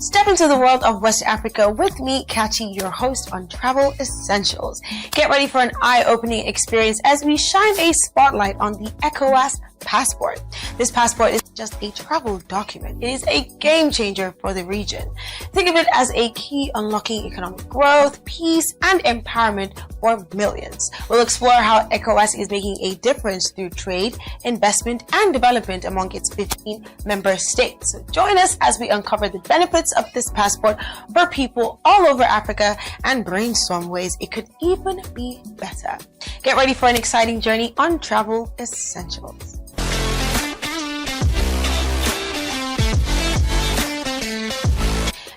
Step into the world of West Africa with me, Kachi, your host on Travel Essentials. Get ready for an eye-opening experience as we shine a spotlight on the ECOWAS passport. This passport is just a travel document. It is a game changer for the region. Think of it as a key unlocking economic growth, peace, and empowerment for millions. We'll explore how ECOWAS is making a difference through trade, investment, and development among its 15 member states. So join us as we uncover the benefits of this passport for people all over Africa and brainstorm ways it could even be better. Get ready for an exciting journey on Travel Essentials.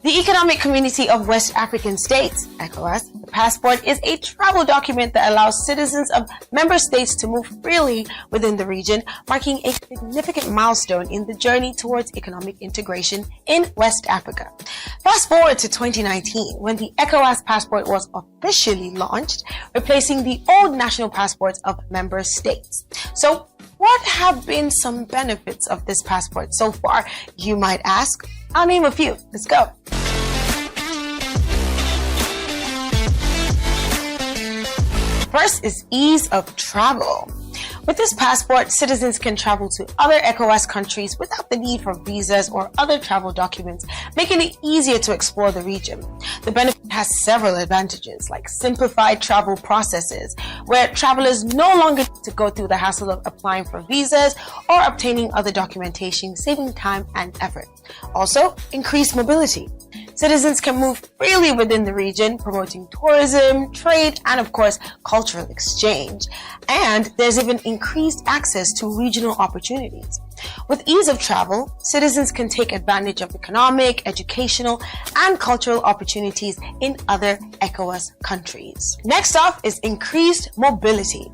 The Economic Community of West African States, ECOWAS, the passport is a travel document that allows citizens of member states to move freely within the region, marking a significant milestone in the journey towards economic integration in West Africa. Fast forward to 2019, when the ECOWAS passport was officially launched, replacing the old national passports of member states. So, what have been some benefits of this passport so far, you might ask? I'll name a few. Let's go. First is ease of travel. With this passport, citizens can travel to other ECOWAS countries without the need for visas or other travel documents, making it easier to explore the region. The benefit has several advantages, like simplified travel processes, where travelers no longer need to go through the hassle of applying for visas or obtaining other documentation, saving time and effort. Also, increased mobility. Citizens can move freely within the region, promoting tourism, trade, and of course, cultural exchange. And there's even increased access to regional opportunities. With ease of travel, citizens can take advantage of economic, educational, and cultural opportunities in other ECOWAS countries. Next off is increased mobility.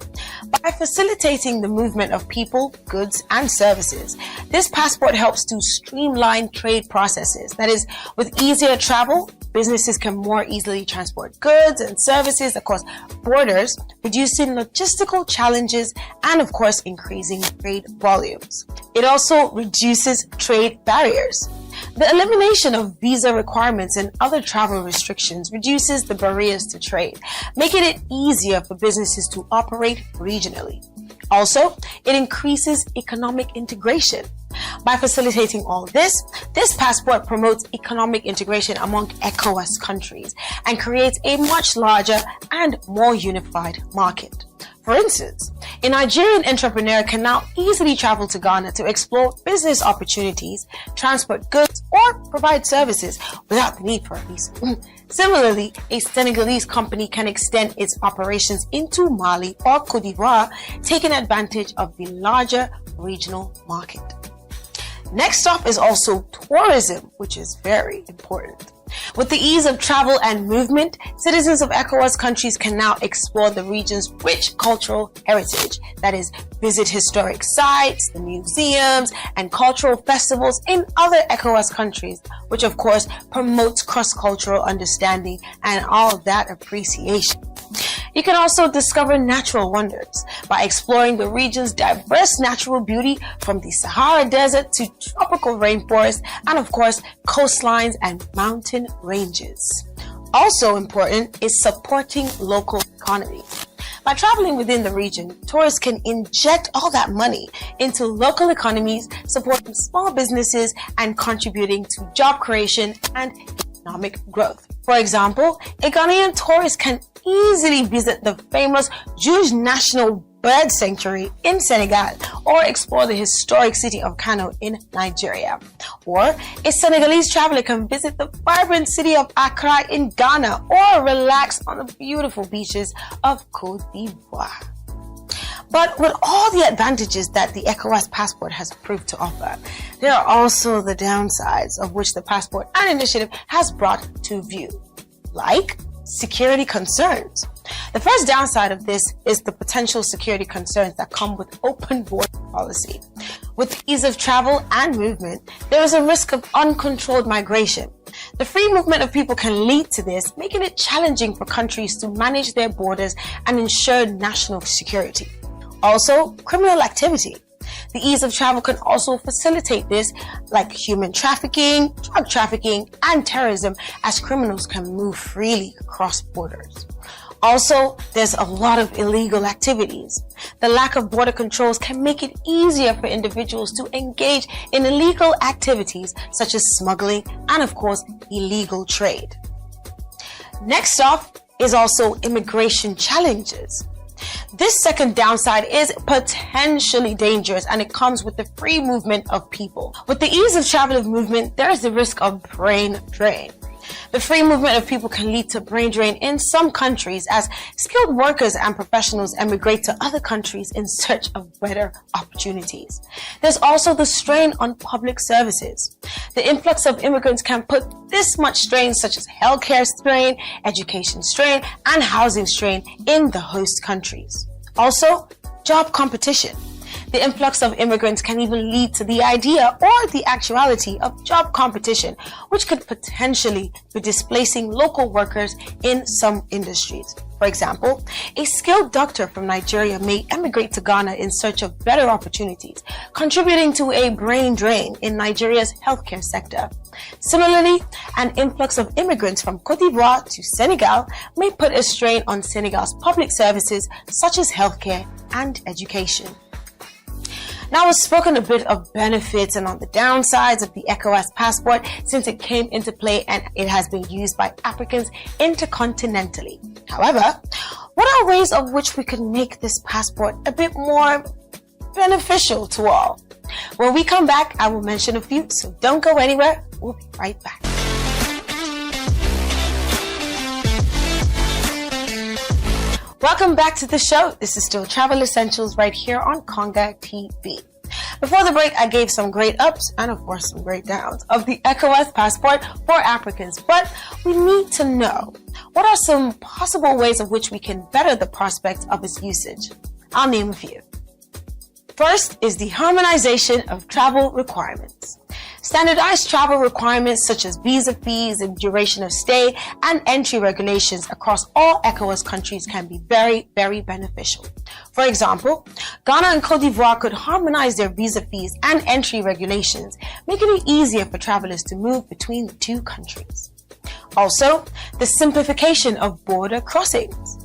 By facilitating the movement of people, goods, and services, this passport helps to streamline trade processes. That is, with easier travel, businesses can more easily transport goods and services across borders, reducing logistical challenges and, of course, increasing trade volumes. It also reduces trade barriers. The elimination of visa requirements and other travel restrictions reduces the barriers to trade, making it easier for businesses to operate regionally. Also, it increases economic integration. By facilitating all this passport promotes economic integration among ECOWAS countries and creates a much larger and more unified market. For instance, a Nigerian entrepreneur can now easily travel to Ghana to explore business opportunities, transport goods, or provide services without the need for a visa. Similarly, a Senegalese company can extend its operations into Mali or Cote d'Ivoire, taking advantage of the larger regional market. Next up is also tourism, which is very important. With the ease of travel and movement, citizens of ECOWAS countries can now explore the region's rich cultural heritage. That is, visit historic sites, the museums, and cultural festivals in other ECOWAS countries, which of course promotes cross-cultural understanding and all of that appreciation. You can also discover natural wonders by exploring the region's diverse natural beauty, from the Sahara Desert to tropical rainforests and of course coastlines and mountain ranges. Also important is supporting local economy. By traveling within the region, tourists can inject all that money into local economies, supporting small businesses and contributing to job creation and economic growth. For example, a Ghanaian tourist can easily visit the famous Juge National Bird Sanctuary in Senegal, or explore the historic city of Kano in Nigeria. Or a Senegalese traveler can visit the vibrant city of Accra in Ghana, or relax on the beautiful beaches of Cote d'Ivoire. But with all the advantages that the ECOWAS passport has proved to offer, there are also the downsides of which the passport and initiative has brought to view, like security concerns. The first downside of this is the potential security concerns that come with open border policy. With ease of travel and movement, there is a risk of uncontrolled migration. The free movement of people can lead to this, making it challenging for countries to manage their borders and ensure national security. Also, criminal activity. The ease of travel can also facilitate this, like human trafficking, drug trafficking, and terrorism, as criminals can move freely across borders. Also, there's a lot of illegal activities. The lack of border controls can make it easier for individuals to engage in illegal activities such as smuggling and, of course, illegal trade. Next off is also immigration challenges. This second downside is potentially dangerous, and it comes with the free movement of people. With the ease of travel of movement, there is the risk of brain drain. The free movement of people can lead to brain drain in some countries as skilled workers and professionals emigrate to other countries in search of better opportunities. There's also the strain on public services. The influx of immigrants can put this much strain, such as healthcare strain, education strain, and housing strain in the host countries. Also, job competition. The influx of immigrants can even lead to the idea or the actuality of job competition, which could potentially be displacing local workers in some industries. For example, a skilled doctor from Nigeria may emigrate to Ghana in search of better opportunities, contributing to a brain drain in Nigeria's healthcare sector. Similarly, an influx of immigrants from Cote d'Ivoire to Senegal may put a strain on Senegal's public services such as healthcare and education. Now, we've spoken a bit of benefits and on the downsides of the ECOWAS passport since it came into play and it has been used by Africans intercontinentally. However, what are ways of which we could make this passport a bit more beneficial to all? When we come back, I will mention a few, so don't go anywhere. We'll be right back. Welcome back to the show. This is still Travel Essentials right here on KongaTV. Before the break, I gave some great ups and, of course, some great downs of the ECOWAS passport for Africans. But we need to know, what are some possible ways of which we can better the prospect of its usage? I'll name a few. First is the harmonization of travel requirements. Standardized travel requirements such as visa fees and duration of stay and entry regulations across all ECOWAS countries can be very, very beneficial. For example, Ghana and Cote d'Ivoire could harmonize their visa fees and entry regulations, making it easier for travelers to move between the two countries. Also, the simplification of border crossings.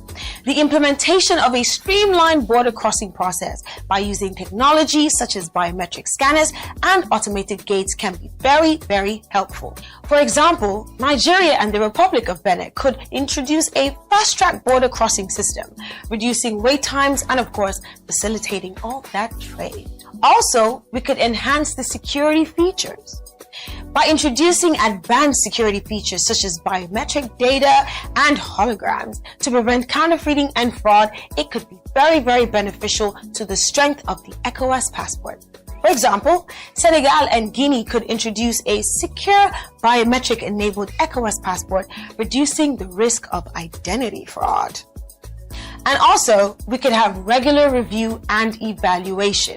The implementation of a streamlined border crossing process by using technology such as biometric scanners and automated gates can be very, very helpful. For example, Nigeria and the Republic of Benin could introduce a fast-track border crossing system, reducing wait times and, of course, facilitating all that trade. Also, we could enhance the security features. By introducing advanced security features such as biometric data and holograms to prevent counterfeiting and fraud, it could be very, very beneficial to the strength of the ECOWAS passport. For example, Senegal and Guinea could introduce a secure biometric-enabled ECOWAS passport, reducing the risk of identity fraud. And also, we could have regular review and evaluation.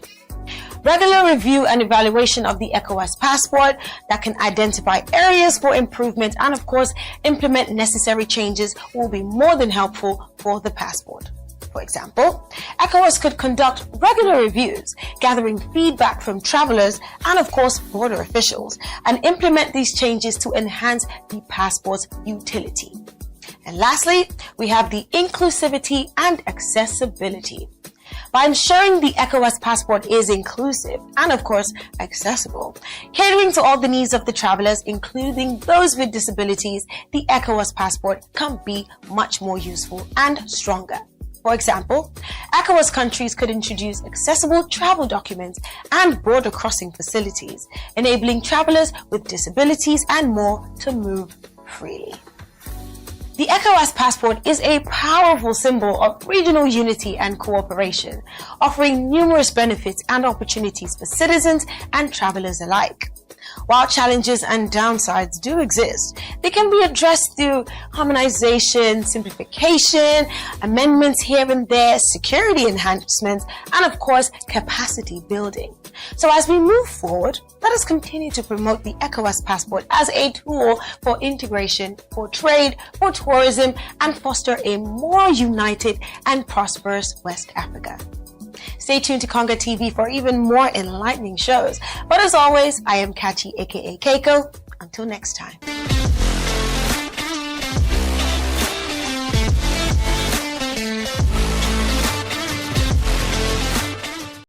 Regular review and evaluation of the ECOWAS passport that can identify areas for improvement and, of course, implement necessary changes will be more than helpful for the passport. For example, ECOWAS could conduct regular reviews, gathering feedback from travelers and, of course, border officials, and implement these changes to enhance the passport's utility. And lastly, we have the inclusivity and accessibility. By ensuring the ECOWAS passport is inclusive and, of course, accessible, catering to all the needs of the travelers, including those with disabilities, the ECOWAS passport can be much more useful and stronger. For example, ECOWAS countries could introduce accessible travel documents and border crossing facilities, enabling travelers with disabilities and more to move freely. The ECOWAS passport is a powerful symbol of regional unity and cooperation, offering numerous benefits and opportunities for citizens and travelers alike. While challenges and downsides do exist, they can be addressed through harmonization, simplification, amendments here and there, security enhancements, and of course, capacity building. So as we move forward, let us continue to promote the ECOWAS passport as a tool for integration, for trade, for tourism, and foster a more united and prosperous West Africa. Stay tuned to Konga TV for even more enlightening shows. But as always, I am Kachi, aka Keiko. Until next time.